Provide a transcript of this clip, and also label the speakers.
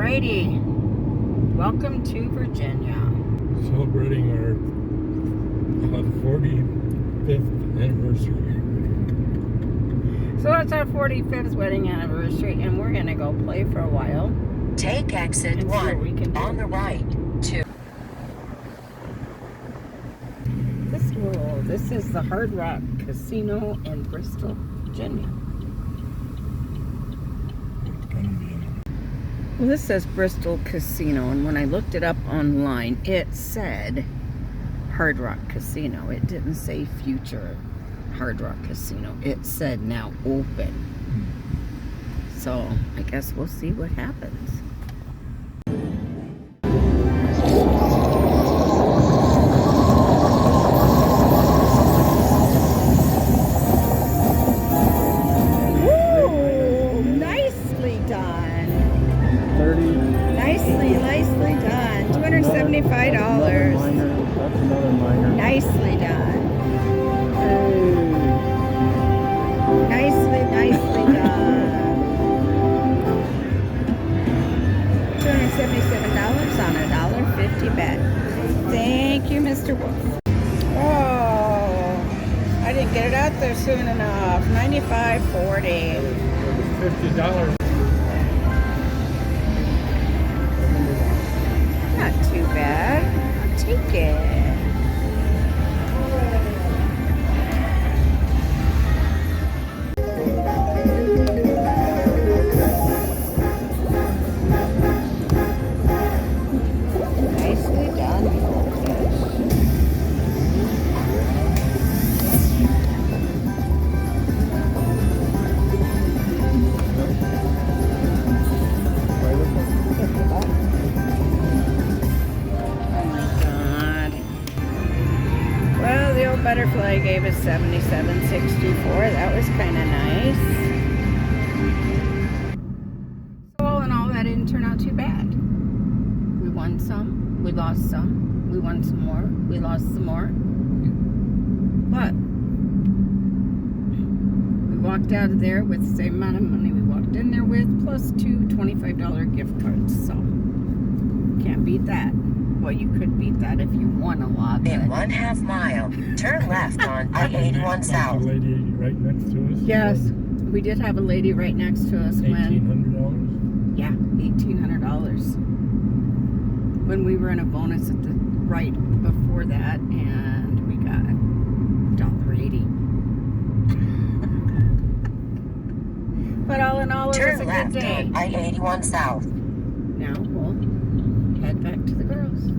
Speaker 1: Alrighty, welcome to Virginia.
Speaker 2: Celebrating our 45th anniversary.
Speaker 1: So it's our 45th wedding anniversary, and we're gonna go play for a while.
Speaker 3: Take exit 1 on the right to.
Speaker 1: This is the Hard Rock Casino in Bristol, Virginia. Well, this says Bristol Casino, and when I looked it up online, it said Hard Rock Casino. It didn't say Future Hard Rock Casino. It said now open. So I guess we'll see what happens. Nicely done. $275.
Speaker 2: That's another minor.
Speaker 1: Nicely done. Nicely done. $277 on a $1.50 bet. Thank you, Mr. Wolf. Oh, I didn't get it out there soon enough. $95.40.
Speaker 2: $50.
Speaker 1: Not too bad. I'll take it. Nicely done, goldfish. Butterfly gave us $77.64. That was kind of nice. So all in all, that didn't turn out too bad. We won some, we lost some, we won some more, we lost some more. But we walked out of there with the same amount of money we walked in there with, plus two $25 gift cards. So can't beat that. Well, you could beat that if you won a lot.
Speaker 3: In 1/2 mile, turn left on I-81 South.
Speaker 2: A lady right next to us.
Speaker 1: Yes, we did have a lady right next to us when.
Speaker 2: $1,800.
Speaker 1: Yeah, $1,800. When we were in a bonus at the right before that, and we got $1.80. But all in all, it was a good day.
Speaker 3: Turn left on I-81 South.
Speaker 1: Now we'll head back to the girls.